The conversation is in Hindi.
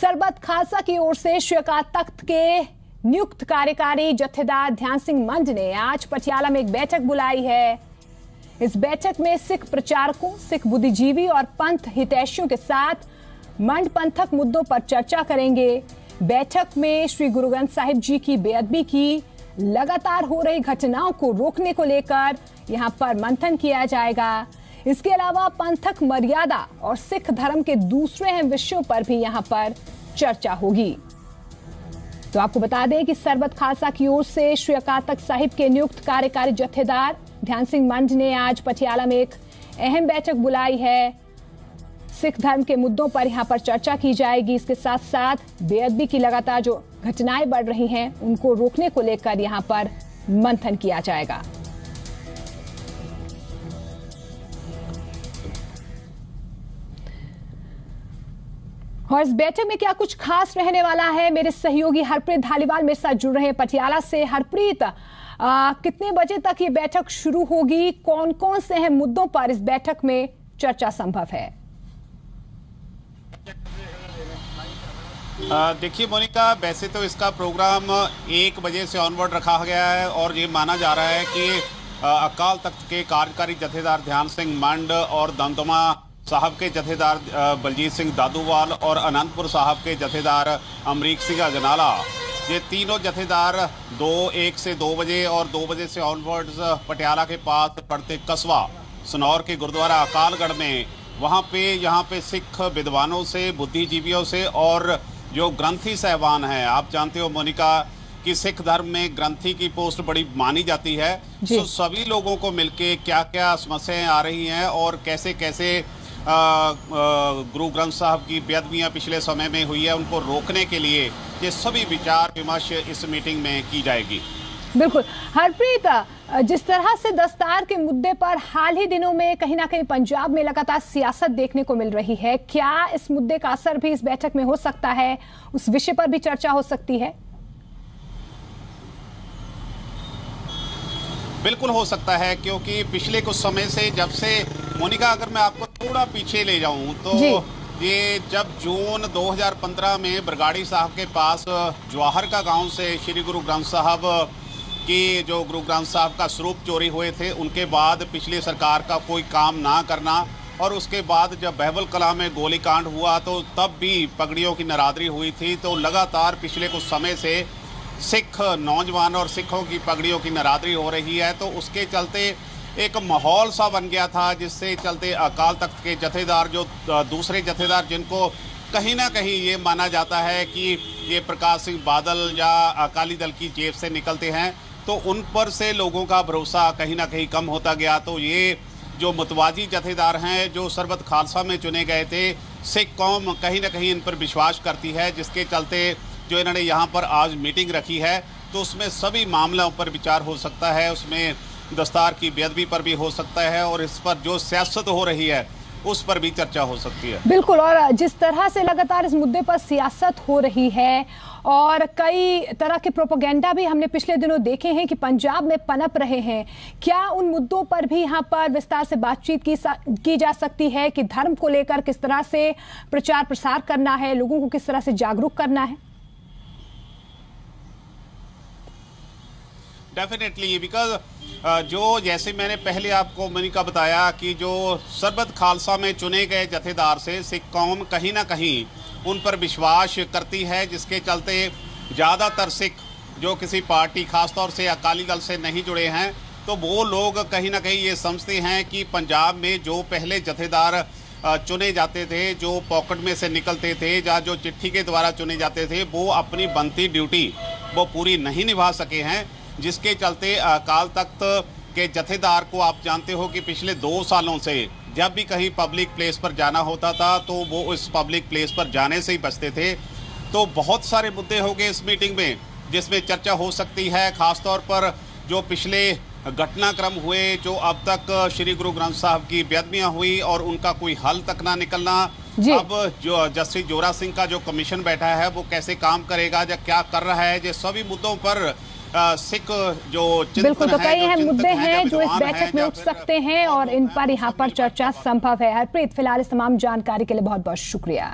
सरबत खालसा की ओर से श्री अकाल तख्त के नियुक्त कार्यकारी जत्थेदार ध्यान सिंह मंड ने आज पटियाला में एक बैठक बुलाई है। इस बैठक में सिख प्रचारकों, सिख बुद्धिजीवी और पंथ हितैषियों के साथ मंड पंथक मुद्दों पर चर्चा करेंगे। बैठक में श्री गुरु ग्रंथ साहिब जी की बेअदबी की लगातार हो रही घटनाओं को रोकने को लेकर यहां पर मंथन किया जाएगा। इसके अलावा पंथक मर्यादा और सिख धर्म के दूसरे अहम विषयों पर भी यहां पर चर्चा होगी। तो आपको बता दें कि सरबत खालसा की ओर से श्री अकाल तख्त साहिब के नियुक्त कार्यकारी जत्थेदार ध्यान सिंह मंड ने आज पटियाला में एक अहम बैठक बुलाई है। सिख धर्म के मुद्दों पर यहां पर चर्चा की जाएगी। इसके साथ साथ बेअदबी की लगातार जो घटनाएं बढ़ रही हैं उनको रोकने को लेकर यहां पर मंथन किया जाएगा। और इस बैठक में क्या कुछ खास रहने वाला है, मेरे सहयोगी हरप्रीत धालीवाल मेरे साथ जुड़ रहे हैं पटियाला से। हरप्रीत, कितने बजे तक ये बैठक शुरू होगी? कौन कौन से अहम मुद्दों पर इस बैठक में चर्चा संभव है? देखिए मोनिका, वैसे तो इसका प्रोग्राम 1 बजे से ऑनवर्ड रखा गया है और ये माना जा रहा है कि अकाल तख्त के कार्यकारी जत्थेदार ध्यान सिंह मंड और दमदमा साहब के जत्थेदार बलजीत सिंह दादूवाल और अनंतपुर साहब के जत्थेदार अमरीक सिंह अजनाला, ये तीनों जत्थेदार 1 से 2 बजे और 2 बजे से ऑनवर्ड्स पटियाला के पास पड़ते कस्बा सनौर के गुरुद्वारा अकालगढ़ में यहाँ पे सिख विद्वानों से, बुद्धिजीवियों से और जो ग्रंथी साहबान हैं, आप जानते हो मोनिका कि सिख धर्म में ग्रंथी की पोस्ट बड़ी मानी जाती है। तो सभी लोगों को मिलके क्या क्या समस्याएं आ रही हैं और कैसे कैसे गुरु ग्रंथ साहब की बेअदबियां पिछले समय में हुई है उनको रोकने के लिए ये सभी विचार विमर्श इस मीटिंग में की जाएगी। बिल्कुल हरप्रीत, जिस तरह से दस्तार के मुद्दे पर हाल ही दिनों में कहीं ना कहीं पंजाब में लगातार सियासत देखने को मिल रही है, क्या इस मुद्दे का असर भी इस बैठक में हो सकता है? उस विषय पर भी चर्चा हो सकती है? बिल्कुल हो सकता है, क्योंकि पिछले कुछ समय से जब से मोनिका, अगर मैं आपको थोड़ा पीछे ले जाऊं तो ये जब जून 2015 में बरगाड़ी साहब के पास जवाहर का गांव से श्री गुरु ग्रंथ साहब की जो गुरु ग्रंथ साहब का स्वरूप चोरी हुए थे, उनके बाद पिछली सरकार का कोई काम ना करना और उसके बाद जब बहबल कला में गोलीकांड हुआ तो तब भी पगड़ियों की नरादरी हुई थी। तो लगातार पिछले कुछ समय से सिख नौजवान और सिखों की पगड़ियों की नरादरी हो रही है। तो उसके चलते एक माहौल सा बन गया था, जिससे चलते अकाल तख्त के जत्थेदार जो दूसरे जत्थेदार जिनको कहीं ना कहीं ये माना जाता है कि ये प्रकाश सिंह बादल या अकाली दल की जेब से निकलते हैं, तो उन पर से लोगों का भरोसा कहीं ना कहीं कम होता गया। तो ये जो मुतवाजी जत्थेदार हैं जो सरबत खालसा में चुने गए थे, सिख कौम कहीं ना कहीं इन पर विश्वास करती है, जिसके चलते जो इन्होंने यहाँ पर आज मीटिंग रखी है तो उसमें सभी मामलों पर विचार हो सकता है। उसमें दस्तार की बेअदबी पर भी हो सकता है और इस पर जो सियासत हो रही है उस पर भी चर्चा हो सकती है। बिल्कुल, और जिस तरह से लगातार इस मुद्दे पर सियासत हो रही है और कई तरह के प्रोपेगेंडा भी हमने पिछले दिनों देखे हैं कि पंजाब में पनप रहे हैं, क्या उन मुद्दों पर भी यहाँ पर विस्तार से बातचीत की जा सकती है कि धर्म को लेकर किस तरह से प्रचार प्रसार करना है, लोगों को किस तरह से जागरूक करना है? डेफिनेटली, बिकॉज जो जैसे मैंने पहले आपको मोनिका बताया कि जो सरबत खालसा में चुने गए जत्थेदार से सिख कौम कहीं ना कहीं उन पर विश्वास करती है, जिसके चलते ज़्यादातर सिख जो किसी पार्टी खासतौर से अकाली दल से नहीं जुड़े हैं, तो वो लोग कहीं ना कहीं ये समझते हैं कि पंजाब में जो पहले जत्थेदार चुने जाते थे, जो पॉकेट में से निकलते थे या जो चिट्ठी के द्वारा चुने जाते थे, वो अपनी बनती ड्यूटी वो पूरी नहीं निभा सके हैं, जिसके चलते अकाल तख्त के जत्थेदार को आप जानते हो कि पिछले 2 सालों से जब भी कहीं पब्लिक प्लेस पर जाना होता था तो वो उस पब्लिक प्लेस पर जाने से ही बचते थे। तो बहुत सारे मुद्दे हो गए इस मीटिंग में जिसमें चर्चा हो सकती है, खासतौर पर जो पिछले घटनाक्रम हुए, जो अब तक श्री गुरु ग्रंथ साहब की बेअदबियां हुई और उनका कोई हल तक ना निकलना। अब जो जस्टिस जोरा सिंह का जो कमीशन बैठा है वो कैसे काम करेगा या क्या कर रहा है, ये सभी मुद्दों पर सिख जो बिल्कुल, तो कई अहम मुद्दे हैं जो इस बैठक में उठ सकते हैं और इन पर यहाँ पर चर्चा संभव है। हरप्रीत, फिलहाल इस तमाम जानकारी के लिए बहुत बहुत शुक्रिया।